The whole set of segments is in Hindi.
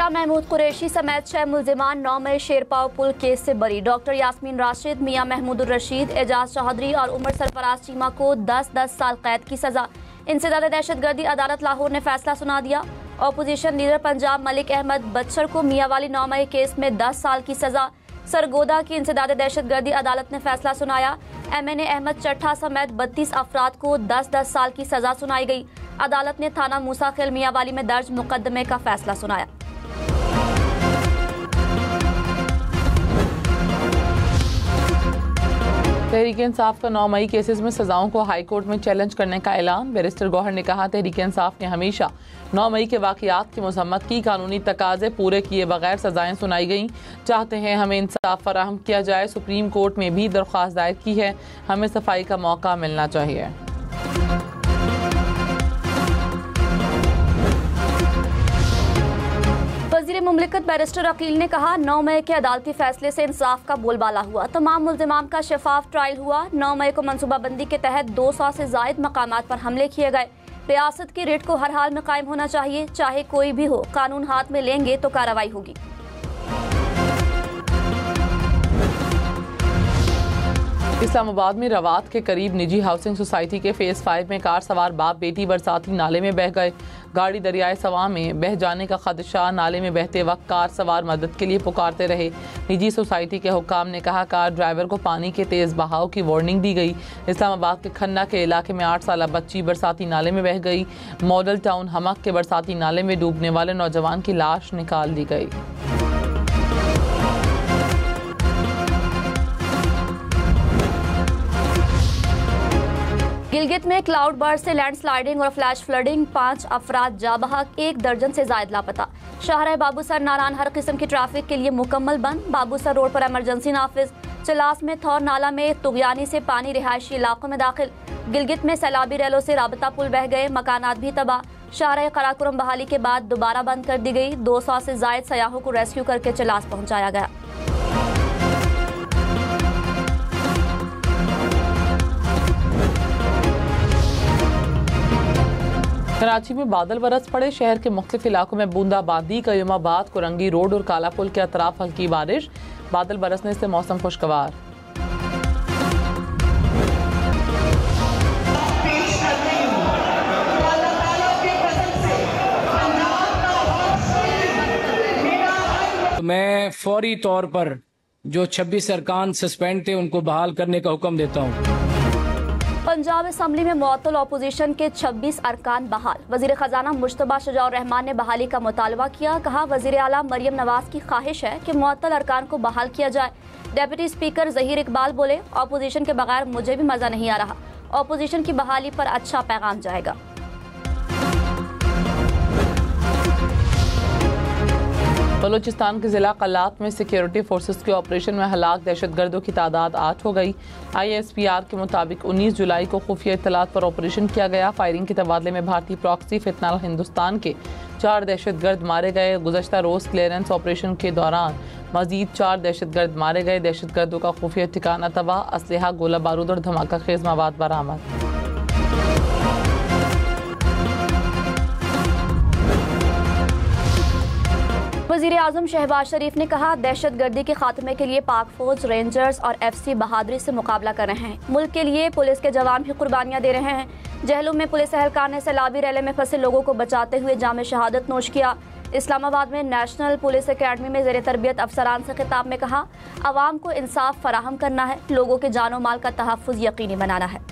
मियां महमूद कुरैशी समेत 6 मुल्जिमान 9 मई शेरपाव पुल केस से बरी। डॉक्टर यास्मीन राशिद, मियां महमूद रशीद, एजाज चौधरी और उमर सरफराज चीमा को 10-10 साल कैद की सजा। इंसदाद दहशतगर्दी अदालत लाहौर ने फैसला सुना दिया। अपोजिशन लीडर पंजाब मलिक अहमद बच्चर को मियांवाली 9 मई केस में 10 साल की सजा। सरगोदा की इंसदाद दहशतगर्दी अदालत ने फैसला सुनाया। MNA अहमद चट्ठा समेत 32 अफराद को 10-10 साल की सजा सुनाई गई। अदालत ने थाना मूसा खेल मियांवाली में दर्ज मुकदमे का फैसला सुनाया। तहरीक इंसाफ का 9 मई केसेस में सजाओं को हाई कोर्ट में चैलेंज करने का ऐलान। बैरिस्टर गौहर ने कहा, तहरीक इंसाफ ने हमेशा 9 मई के वाक़यात की मजम्मत की। कानूनी तकाजे पूरे किए बगैर सजाएं सुनाई गईं। चाहते हैं हमें इंसाफ फराहम किया जाए। सुप्रीम कोर्ट में भी दरख्वास्त दायर की है। हमें सफाई का मौका मिलना चाहिए। वज़ीर मुमलिकत बैरिस्टर अकील ने कहा, 9 मई के अदालती फैसले से इंसाफ का बोलबाला हुआ। तमाम मुल्जिमान का शफाफ ट्रायल हुआ। 9 मई को मनसूबाबंदी के तहत 200 से जायद मकामात पर हमले किए गए। रियासत की रिट को हर हाल में कायम होना चाहिए, चाहे कोई भी हो। कानून हाथ में लेंगे तो कार्रवाई होगी। इस्लामाबाद में रवात के करीब निजी हाउसिंग सोसाइटी के फेज 5 में कार सवार बाप बेटी बरसाती नाले में बह गए। गाड़ी दरियाए सवा में बह जाने का खदशा। नाले में बहते वक्त कार सवार मदद के लिए पुकारते रहे। निजी सोसाइटी के हुक्काम ने कहा, कार ड्राइवर को पानी के तेज बहाव की वार्निंग दी गई। इस्लामाबाद के खन्ना के इलाके में 8 साल बच्ची बरसाती नाले में बह गई। मॉडल टाउन हमक के बरसाती नाले में डूबने वाले नौजवान की लाश निकाल दी गई। गिलगित में क्लाउड बर्स्ट से लैंडस्लाइडिंग और फ्लैश फ्लडिंग, 5 अफराद जा बहक, 1 दर्जन से जायद लापता। शाहराह बाबूसर नारान हर किस्म की ट्रैफिक के लिए मुकम्मल बंद। बाबूसर रोड पर इमरजेंसी नाफिज। चलास में थौर नाला में तुगयानी से पानी रिहायशी इलाकों में दाखिल। गिलगित में सैलाबी रेलों से राबता पुल बह गए, मकानात भी तबाह। शाहराह कराकुरम बहाली के बाद दोबारा बंद कर दी गई। 200 से जायद सयाहों को रेस्क्यू करके चलास पहुँचाया गया। कराची में बादल बरस पड़े। शहर के मुख्तलिफ इलाकों में बूंदाबांदी। कयूमाबाद, कुरंगी रोड और काला पुल के अतराफ हल्की बारिश। बादल बरसने से मौसम खुशगवार। मैं फौरी तौर पर जो 26 अरकान सस्पेंड थे उनको बहाल करने का हुक्म देता हूँ। पंजाब असम्बली में मुअत्तल अपोजिशन के 26 अरकान बहाल। वजीर खजाना मुश्तबा शजाउर रहमान ने बहाली का मुतालबा किया। कहा, वजीर आला मरियम नवाज की ख्वाहिश है कि मुअत्तल अरकान को बहाल किया जाए। डेप्यूटी स्पीकर जहीर इकबाल बोले, अपोजिशन के बगैर मुझे भी मजा नहीं आ रहा। अपोजिशन की बहाली पर अच्छा पैगाम जाएगा। बलूचिस्तान के जिला कल्लात में सिक्योरिटी फोर्सेस के ऑपरेशन में हलाक दहशतगर्दों की तादाद 8 हो गई। ISPR के मुताबिक 19 जुलाई को खुफिया इत्तलात पर ऑपरेशन किया गया। फायरिंग के तबादले में भारतीय प्रॉक्सी फितनाल हिंदुस्तान के 4 दहशतगर्द मारे गए। गुज़श्ता रोज़ क्लियरेंस ऑपरेशन के दौरान मजीद 4 दहशतगर्द मारे गए। दहशतगर्दों का खुफिया ठिकाना तबाह। असलहा, गोला बारूद और धमाका खेज मवाद बरामद। वज़ीर आज़म शहबाज शरीफ ने कहा, दहशतगर्दी के खात्मे के लिए पाक फौज, रेंजर्स और FC बहादुरी से मुकाबला कर रहे हैं। मुल्क के लिए पुलिस के जवान भी कुर्बानियां दे रहे हैं। जहलुम में पुलिस एहलकार ने सैलाबी रैले में फंसे लोगों को बचाते हुए जाम शहादत नोश किया। इस्लामाबाद में नेशनल पुलिस अकेडमी में ज़ेर तरबियत अफसरान से खिताब में कहा, आवाम को इंसाफ फराहम करना है, लोगों के जानो माल का तहफ़्फ़ुज़ यकीनी बनाना है।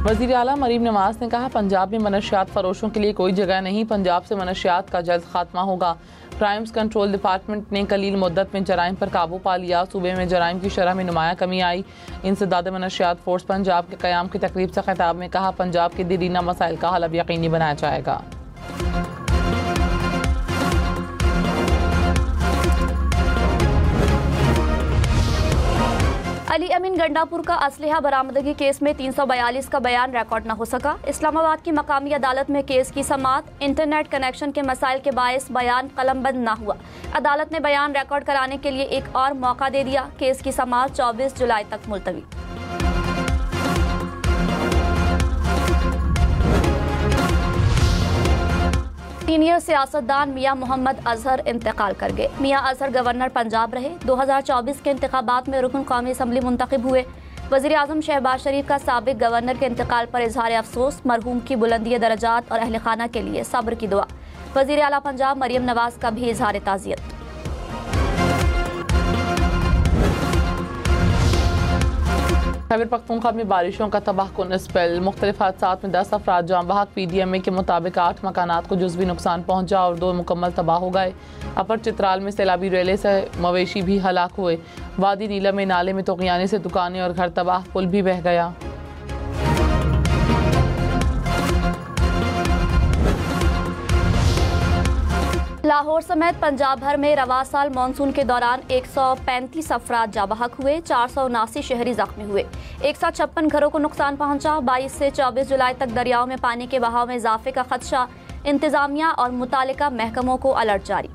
वज़ीर आला मरीम नवाज ने कहा, पंजाब में मनशियात फरोशों के लिए कोई जगह नहीं। पंजाब से मनशियात का जल्द खात्मा होगा। क्राइम्स कंट्रोल डिपार्टमेंट ने कलील मुद्दत में जराइम पर काबू पा लिया। सूबे में जराइम की शरह में नुमाया कमी आई। इंसदाद मनशियात फोर्स पंजाब के क़याम की तकरीब से खिताब में कहा, पंजाब के दीरीना मसाइल का हल अब यकीनी बनाया जाएगा। अली अमीन गंडापुर का असलहा बरामदगी केस में 342 का बयान रिकॉर्ड न हो सका। इस्लामाबाद की मकामी अदालत में केस की समाअत। इंटरनेट कनेक्शन के मसाइल के बायस बयान कलमबंद न हुआ। अदालत ने बयान रिकॉर्ड कराने के लिए एक और मौका दे दिया। केस की समाअत 24 जुलाई तक मुलतवी। सीनियर सियासतदान मियां मोहम्मद अजहर इंतकाल कर गए। मियां अजहर गवर्नर पंजाब रहे। 2024 के इंतखाबात में रुकन कौमी असम्बली मुंतखब हुए। वज़ीर आज़म शहबाज शरीफ का साबिक गवर्नर के इंतकाल पर इजहार अफसोस, मरहूम की बुलंदी दरजात और अहल खाना के लिए सब्र की दुआ। वज़ीर आला पंजाब मरियम नवाज का भी इजहार ताज़ियत। खैबर पख्तूनख्वा में बारिशों का तबाहकुन स्पेल, मुख्तलिफ हादसात में 10 अफराद जाँ बहक। PDMA के मुताबिक 8 मकानात को जुज़वी नुकसान पहुँचा और 2 मुकम्मल तबाह हो गए। अपर चित्राल में सैलाबी रेले से मवेशी भी हलाक हुए। वादी नीलम में नाले में तुग़यानी से दुकानें और घर तबाह, पुल भी बह गया। लाहौर समेत पंजाब भर में रवा साल मानसून के दौरान 135 अफराद जाँ बहक हुए। 479 शहरी जख्मी हुए। 156 घरों को नुकसान पहुंचा। 22 से 24 जुलाई तक दरियाओं में पानी के बहाव में इजाफे का खदशा। इंतजामिया और मुतालिका महकमों को अलर्ट जारी।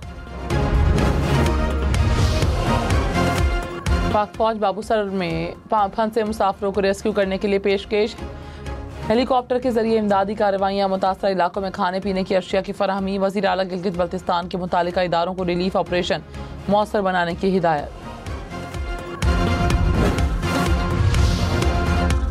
पाक फौज बाबूसर में फंसे मुसाफिरों को रेस्क्यू करने के लिए पेशकेश। हेलीकॉप्टर के जरिए इमदादी कार्रवाइयाँ, मुतासर इलाकों में खाने पीने की अशिया की फराहमी। वज़ीर आला गिलगित बल्तिस्तान के मुतालिका इदारों को रिलीफ ऑपरेशन मौसर बनाने की हिदायत।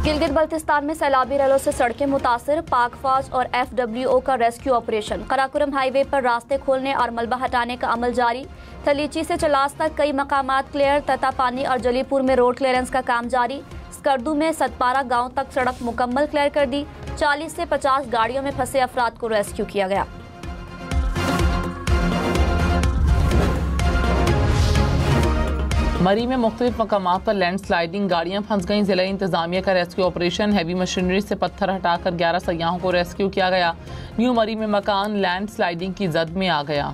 गिलगित बल्तिस्तान में सैलाबी रैलों से सड़कें मुतासिर। पाक फौज और FWO का रेस्क्यू ऑपरेशन। कराकुरम हाईवे पर रास्ते खोलने और मलबा हटाने का अमल जारी। थलीची से चलास तक कई मकामात क्लियर। ततापानी और जलीपुर में रोड क्लियरेंस का काम जारी। स्कर्दू में सतपारा गांव तक सड़क मुकम्मल क्लियर कर दी। 40 से 50 गाड़ियों में फंसे अफराद को रेस्क्यू किया गया। मरी में मुख्तलिफ मकामात पर लैंड स्लाइडिंग, गाड़ियां फंस गईं। जिला इंतजामिया का रेस्क्यू ऑपरेशन। हैवी मशीनरी से पत्थर हटाकर 11 सयाहों को रेस्क्यू किया गया। न्यू मरी में मकान लैंड स्लाइडिंग की जद में आ गया।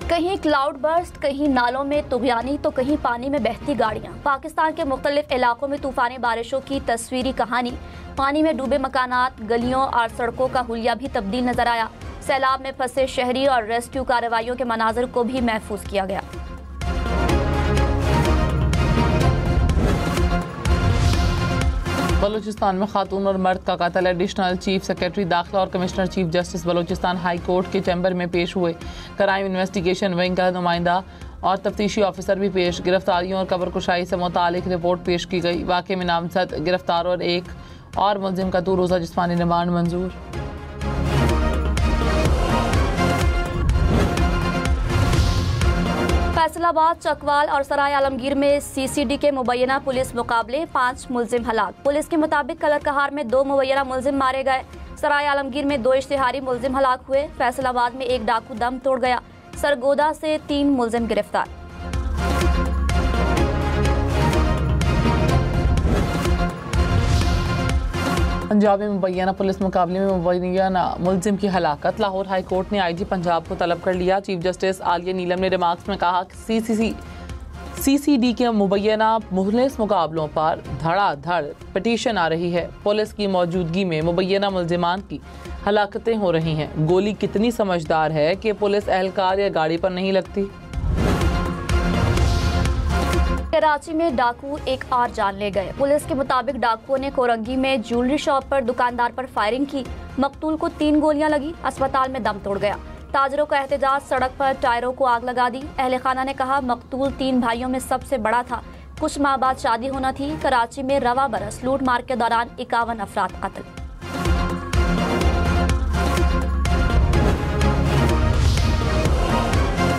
कहीं क्लाउड बर्स्ट, कहीं नालों में तुग़यानी तो कहीं पानी में बहती गाड़ियां। पाकिस्तान के मुख्तलिफ इलाकों में तूफानी बारिशों की तस्वीरी कहानी। पानी में डूबे मकानात, गलियों और सड़कों का हुलिया भी तब्दील नजर आया। सैलाब में फंसे शहरी और रेस्क्यू कार्रवाइयों के मनाजिर को भी महफूज किया गया। बलूचिस्तान में खातून और मर्द का कत्ल। एडिशनल चीफ सेक्रेटरी दाखिला और commissioner chief justice Balochistan high court के चैम्बर में पेश हुए। क्राइम इन्वेस्टिगेशन विंग का नुमाइंदा और तफ्तीशी ऑफिसर भी पेश। गिरफ्तारियों और कब्र कुशाई से मुतालिक रिपोर्ट पेश की गई। वाक़े में नामजद गिरफ्तार और एक और मुलजिम का 2 रोज़ा जिस्मानी रिमांड मंजूर। फैसलाबाद, चकवाल और सराय आलमगीर में CCD के मुबैना पुलिस मुकाबले। 5 मुलजिम हलाक। पुलिस के मुताबिक कलर कहार में 2 मुबैना मुलजिम मारे गए। सराय आलमगीर में 2 इश्तिहारी मुलजिम हलाक हुए। फैसलाबाद में 1 डाकू दम तोड़ गया। सरगोदा से 3 मुलजिम गिरफ्तार। पंजाब में मुबैना पुलिस मुकाबले में मुबैना मुलजिम की हलाकत। लाहौर हाई कोर्ट ने IG पंजाब को तलब कर लिया। चीफ जस्टिस आलिया नीलम ने रिमार्क्स में कहा कि CCD के मुबैना पुलिस मुकाबलों पर धड़ाधड़ पिटीशन आ रही है। पुलिस की मौजूदगी में मुबैना मुलजिमान की हलाकतें हो रही हैं। गोली कितनी समझदार है कि पुलिस एहलकार या गाड़ी पर नहीं लगती। कराची में डाकू एक और जान ले गए। पुलिस के मुताबिक डाकुओं ने कोरंगी में ज्वेलरी शॉप पर दुकानदार पर फायरिंग की। मकतूल को 3 गोलियां लगी। अस्पताल में दम तोड़ गया। ताजरों का एहतजाज, सड़क पर टायरों को आग लगा दी। अहले खाना ने कहा मकतूल 3 भाइयों में सबसे बड़ा था। कुछ माह बाद शादी होना थी। कराची में रवा बरस लूट मार के दौरान 51 अफराद कत्ल।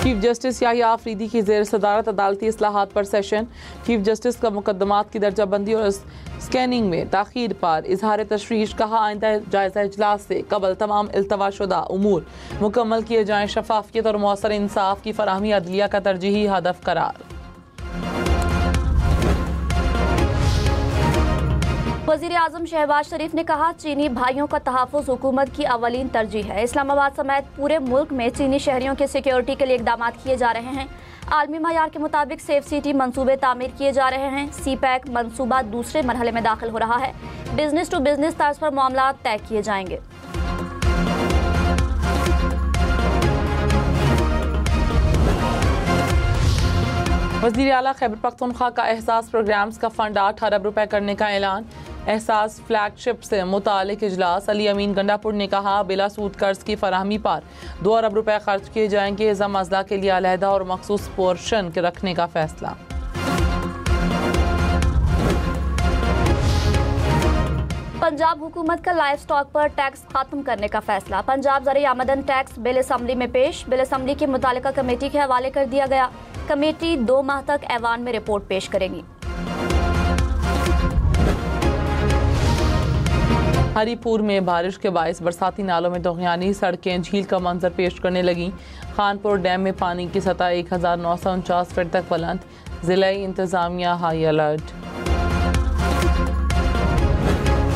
चीफ जस्टिस याहिया आफरीदी की ज़ेर सदारत अदालती इस्लाहात पर सेशन। चीफ जस्टिस का मुकदमात की दर्जाबंदी और स्कैनिंग में ताख़ीर पर इजहार तशवीश। कहा आइंदा जायज़ा इजलास से कबल तमाम इल्तवाशुदा उमूर मुकम्मल किए जाएँ। शफाफियत और मौसर इंसाफ की फराहमी अदलिया का तरजीही हदफ करार। वज़ीर आज़म शहबाज शरीफ ने कहा, चीनी भाइयों का तहफ़्फ़ुज़ हुकूमत की अवलीन तरजीह है। इस्लामाबाद समेत पूरे मुल्क में चीनी शहरियों के सिक्योरिटी के लिए इक़दाम किए जा रहे हैं। आलमी मयार के मुताबिक सेफ सिटी मंसूबे तामीर किए जा रहे हैं। सी पैक मंसूबा दूसरे मरहले में दाखिल हो रहा है। बिजनेस टू बिजनेस तर्ज पर मामला तय किए जाएंगे। वज़ीर आला खैबर पख्तूनख्वा का एहसास प्रोग्राम्स का फंड 8 अरब रुपए करने का ऐलान। एहसास फ्लैगशिप से मुतालिक इजलास। अली अमीन गंडापुर ने कहा, बिला सूद कर्ज की फराहमी पर 2 अरब रुपए खर्च किए जाएंगे। ज़म अज़ला के लिए अलहदा और मखसूस पोर्शन के रखने का फैसला। पंजाब हुकूमत का लाइव स्टॉक पर टैक्स खत्म करने का फैसला। पंजाब ज़रिए आमदन टैक्स बिल असम्बली में पेश। बिल असम्बली की मुतालिका कमेटी के हवाले कर दिया गया। कमेटी 2 माह तक ऐवान में रिपोर्ट पेश करेगी। हरीपुर में बारिश के बायस बरसाती नालों में तोगयानी, सड़कें झील का मंजर पेश करने लगी। खानपुर डैम में पानी की सतह 1949 फीट तक बुलंद। जिला इंतजामिया हाई अलर्ट।